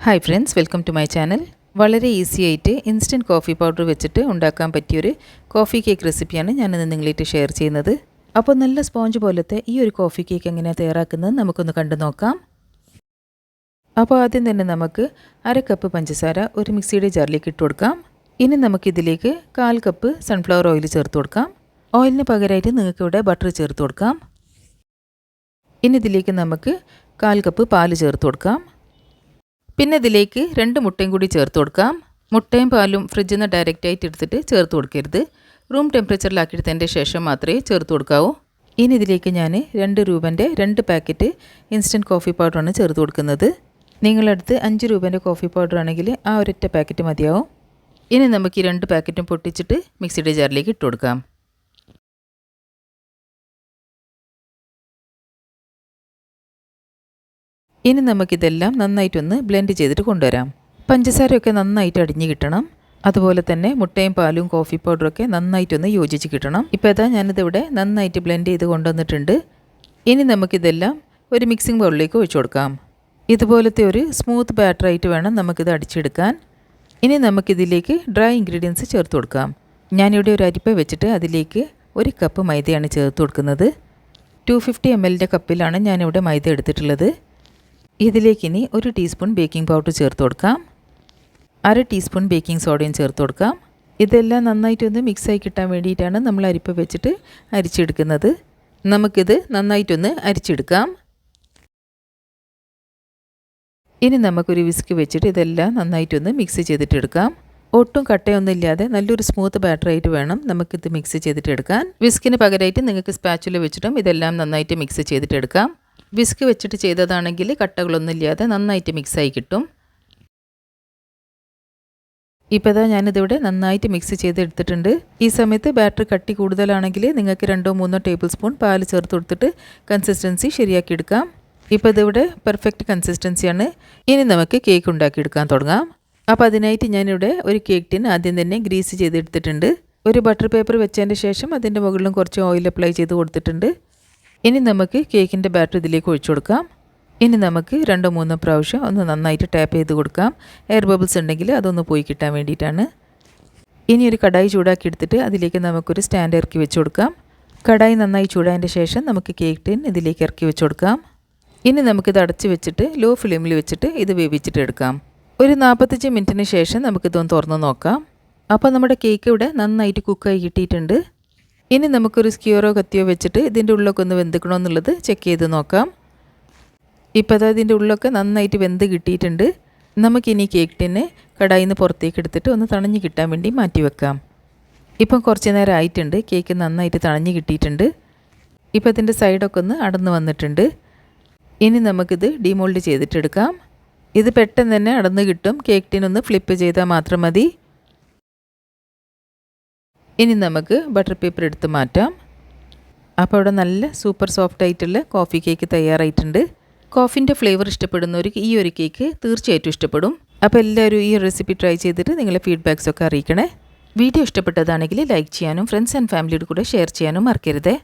Hi friends, welcome to my channel. വളരെ easy ആയിട്ട് instant coffee powder വെച്ചിട്ട് ഉണ്ടാക്കാൻ പറ്റിയൊരു കോഫി കേക്ക് റെസിപ്പിയാണ് ഞാനിന്ന് നിങ്ങളായിട്ട് ഷെയർ ചെയ്യുന്നത്. അപ്പോൾ നല്ല സ്പോഞ്ച് പോലത്തെ ഈ ഒരു കോഫി കേക്ക് എങ്ങനെയാണ് തയ്യാറാക്കുന്നത് നമുക്കൊന്ന് കണ്ടു നോക്കാം. അപ്പോൾ ആദ്യം തന്നെ നമുക്ക് 1/2 കപ്പ് പഞ്ചസാര ഒരു മിക്സിയുടെ ജാറിലേക്ക് ഇട്ട് കൊടുക്കാം. ഇനി നമുക്കിതിലേക്ക് 1/4 കപ്പ് സൺഫ്ലവർ ഓയിൽ ചേർത്ത് കൊടുക്കാം. ഓയിലിന് പകരമായിട്ട് നിങ്ങൾക്കിവിടെ ബട്ടർ ചേർത്ത് കൊടുക്കാം. ഇനി ഇതിലേക്ക് നമുക്ക് 1/4 കപ്പ് പാല് ചേർത്ത് കൊടുക്കാം. പിന്നെ ഇതിലേക്ക് 2 മുട്ടയും കൂടി ചേർത്ത് കൊടുക്കാം. മുട്ടയും പാലും ഫ്രിഡ്ജിൽ നിന്ന് ഡയറക്റ്റായിട്ട് എടുത്തിട്ട് ചേർത്ത് കൊടുക്കരുത്. റൂം ടെമ്പറേച്ചറിലാക്കിയെടുത്തതിൻ്റെ ശേഷം മാത്രമേ ചേർത്ത് കൊടുക്കാവൂ. ഇനി ഇതിലേക്ക് ഞാൻ 2 രൂപൻ്റെ 2 പാക്കറ്റ് ഇൻസ്റ്റൻറ്റ് കോഫി പൗഡറാണ് ചേർത്ത് കൊടുക്കുന്നത്. നിങ്ങളടുത്ത് 5 രൂപൻ്റെ കോഫി പൗഡർ ആണെങ്കിൽ ആ ഒരൊറ്റ പാക്കറ്റ് മതിയാവും. ഇനി നമുക്ക് ഈ 2 പാക്കറ്റും പൊട്ടിച്ചിട്ട് മിക്സിയുടെ ജാറിലേക്ക് ഇട്ട് കൊടുക്കാം. ഇനി നമുക്കിതെല്ലാം നന്നായിട്ടൊന്ന് ബ്ലെൻഡ് ചെയ്തിട്ട് കൊണ്ടുവരാം. പഞ്ചസാരയൊക്കെ നന്നായിട്ട് അടിഞ്ഞ് കിട്ടണം. അതുപോലെ തന്നെ മുട്ടയും പാലും കോഫി പൗഡറൊക്കെ നന്നായിട്ടൊന്ന് യോജിച്ച് കിട്ടണം. ഇപ്പോൾ ഇതാ ഞാനിതിവിടെ നന്നായിട്ട് ബ്ലെൻഡ് ചെയ്ത് കൊണ്ടുവന്നിട്ടുണ്ട്. ഇനി നമുക്കിതെല്ലാം ഒരു മിക്സിംഗ് ബൗളിലേക്ക് ഒഴിച്ചു കൊടുക്കാം. ഇതുപോലത്തെ ഒരു സ്മൂത്ത് ബാറ്ററായിട്ട് വേണം നമുക്കിത് അടിച്ചെടുക്കാൻ. ഇനി നമുക്കിതിലേക്ക് ഡ്രൈ ഇൻഗ്രീഡിയൻസ് ചേർത്ത് കൊടുക്കാം. ഞാനിവിടെ ഒരു അരിപ്പ വെച്ചിട്ട് അതിലേക്ക് 1 കപ്പ് മൈദയാണ് ചേർത്ത് കൊടുക്കുന്നത്. 250 ml കപ്പിലാണ് ഞാനിവിടെ മൈദ എടുത്തിട്ടുള്ളത്. ഇതിലേക്കിനി 1 ടീസ്പൂൺ ബേക്കിംഗ് പൗഡർ ചേർത്ത് കൊടുക്കാം. 1/2 ടീസ്പൂൺ ബേക്കിംഗ് സോഡയും ചേർത്ത് കൊടുക്കാം. ഇതെല്ലാം നന്നായിട്ടൊന്ന് മിക്സായി കിട്ടാൻ വേണ്ടിയിട്ടാണ് നമ്മൾ അരിപ്പ വെച്ചിട്ട് അരിച്ചെടുക്കുന്നത്. നമുക്കിത് നന്നായിട്ടൊന്ന് അരിച്ചെടുക്കാം. ഇനി നമുക്കൊരു വിസ്ക് വെച്ചിട്ട് ഇതെല്ലാം നന്നായിട്ടൊന്ന് മിക്സ് ചെയ്തിട്ടെടുക്കാം. ഒട്ടും കട്ടയൊന്നും ഇല്ലാതെ നല്ലൊരു സ്മൂത്ത് ബാറ്ററായിട്ട് വേണം നമുക്കിത് മിക്സ് ചെയ്തിട്ടെടുക്കാൻ. വിസ്കിന് പകരമായിട്ട് നിങ്ങൾക്ക് സ്പാച്ചുല വെച്ചിട്ടും ഇതെല്ലാം നന്നായിട്ട് മിക്സ് ചെയ്തിട്ടെടുക്കാം. വിസ്ക് വെച്ചിട്ട് ചെയ്തതാണെങ്കിൽ കട്ടകളൊന്നും ഇല്ലാതെ നന്നായിട്ട് മിക്സായി കിട്ടും. ഇപ്പോൾ ഇതാ ഞാനിതിവിടെ നന്നായിട്ട് മിക്സ് ചെയ്തെടുത്തിട്ടുണ്ട്. ഈ സമയത്ത് ബാറ്റർ കട്ടി കൂടുതലാണെങ്കിൽ നിങ്ങൾക്ക് 2-3 ടേബിൾ സ്പൂൺ പാല് ചേർത്ത് കൊടുത്തിട്ട് കൺസിസ്റ്റൻസി ശരിയാക്കി എടുക്കാം. ഇപ്പോൾ ഇതിവിടെ പെർഫെക്റ്റ് കൺസിസ്റ്റൻസിയാണ്. ഇനി നമുക്ക് കേക്ക് ഉണ്ടാക്കിയെടുക്കാൻ തുടങ്ങാം. അപ്പോൾ അതിനായിട്ട് ഞാനിവിടെ ഒരു കേക്ക് ടിൻ ആദ്യം തന്നെ ഗ്രീസ് ചെയ്തെടുത്തിട്ടുണ്ട്. ഒരു ബട്ടർ പേപ്പർ വെച്ചതിൻ്റെ ശേഷം അതിൻ്റെ മുകളിലും കുറച്ച് ഓയിൽ അപ്ലൈ ചെയ്ത് കൊടുത്തിട്ടുണ്ട്. ഇനി നമുക്ക് കേക്കിൻ്റെ ബാറ്റർ ഇതിലേക്ക് ഒഴിച്ചു കൊടുക്കാം. ഇനി നമുക്ക് 2-3 പ്രാവശ്യം ഒന്ന് നന്നായിട്ട് ടാപ്പ് ചെയ്ത് കൊടുക്കാം. എയർ ബബിൾസ് ഉണ്ടെങ്കിൽ അതൊന്ന് പോയി കിട്ടാൻ വേണ്ടിയിട്ടാണ്. ഇനി ഒരു കടായി ചൂടാക്കി എടുത്തിട്ട് അതിലേക്ക് നമുക്കൊരു സ്റ്റാൻഡ് ഇറക്കി വെച്ച് കൊടുക്കാം. കടായി നന്നായി ചൂടായതിൻ്റെ ശേഷം നമുക്ക് കേക്ക് ടിൻ ഇതിലേക്ക് ഇറക്കി വെച്ച് കൊടുക്കാം. ഇനി നമുക്കിത് അടച്ച് വെച്ചിട്ട് ലോ ഫ്ലെയിമിൽ വെച്ചിട്ട് ഇത് വേവിച്ചിട്ട് എടുക്കാം. ഒരു 45 മിനിറ്റിന് ശേഷം നമുക്കിതൊന്ന് തുറന്ന് നോക്കാം. അപ്പോൾ നമ്മുടെ കേക്ക് ഇവിടെ നന്നായിട്ട് കുക്കായി കിട്ടിയിട്ടുണ്ട്. ഇനി നമുക്കൊരു സ്ക്യൂറോ കത്തിയോ വെച്ചിട്ട് ഇതിൻ്റെ ഉള്ളൊക്കെ ഒന്ന് വെന്തിക്കണോ എന്നുള്ളത് ചെക്ക് ചെയ്ത് നോക്കാം. ഇപ്പോൾ അത് ഇതിൻ്റെ ഉള്ളൊക്കെ നന്നായിട്ട് വെന്ത് കിട്ടിയിട്ടുണ്ട്. നമുക്കിനി കേക്ക് ടിന്നെ കടായിൽ നിന്ന് പുറത്തേക്ക് എടുത്തിട്ട് ഒന്ന് തണഞ്ഞ് കിട്ടാൻ വേണ്ടി മാറ്റി വെക്കാം. ഇപ്പം കുറച്ച് നേരം ആയിട്ടുണ്ട്. കേക്ക് നന്നായിട്ട് തണഞ്ഞ് കിട്ടിയിട്ടുണ്ട്. ഇപ്പോൾ ഇതിൻ്റെ സൈഡൊക്കെ ഒന്ന് അടന്ന് വന്നിട്ടുണ്ട്. ഇനി നമുക്കിത് ഡിമോൾഡ് ചെയ്തിട്ടെടുക്കാം. ഇത് പെട്ടെന്ന് തന്നെ അടന്ന് കിട്ടും. കേക്ക് ടിനൊന്ന് ഫ്ലിപ്പ് ചെയ്താൽ മാത്രം മതി. ഇനി നമുക്ക് ബട്ടർ പേപ്പർ എടുത്ത് മാറ്റാം. അപ്പോൾ ഇവിടെ നല്ല സൂപ്പർ സോഫ്റ്റ് ആയിട്ടുള്ള കോഫി കേക്ക് തയ്യാറായിട്ടുണ്ട്. കോഫിൻ്റെ ഫ്ലേവർ ഇഷ്ടപ്പെടുന്നവർക്ക് ഈ ഒരു കേക്ക് തീർച്ചയായിട്ടും ഇഷ്ടപ്പെടും. അപ്പോൾ എല്ലാവരും ഈ റെസിപ്പി ട്രൈ ചെയ്തിട്ട് നിങ്ങളുടെ ഫീഡ്ബാക്സൊക്കെ അറിയിക്കണേ. വീഡിയോ ഇഷ്ടപ്പെട്ടതാണെങ്കിൽ ലൈക്ക് ചെയ്യാനും ഫ്രണ്ട്സ് ആൻഡ് ഫാമിലിയുടെ കൂടെ ഷെയർ ചെയ്യാനും മറക്കരുതേ.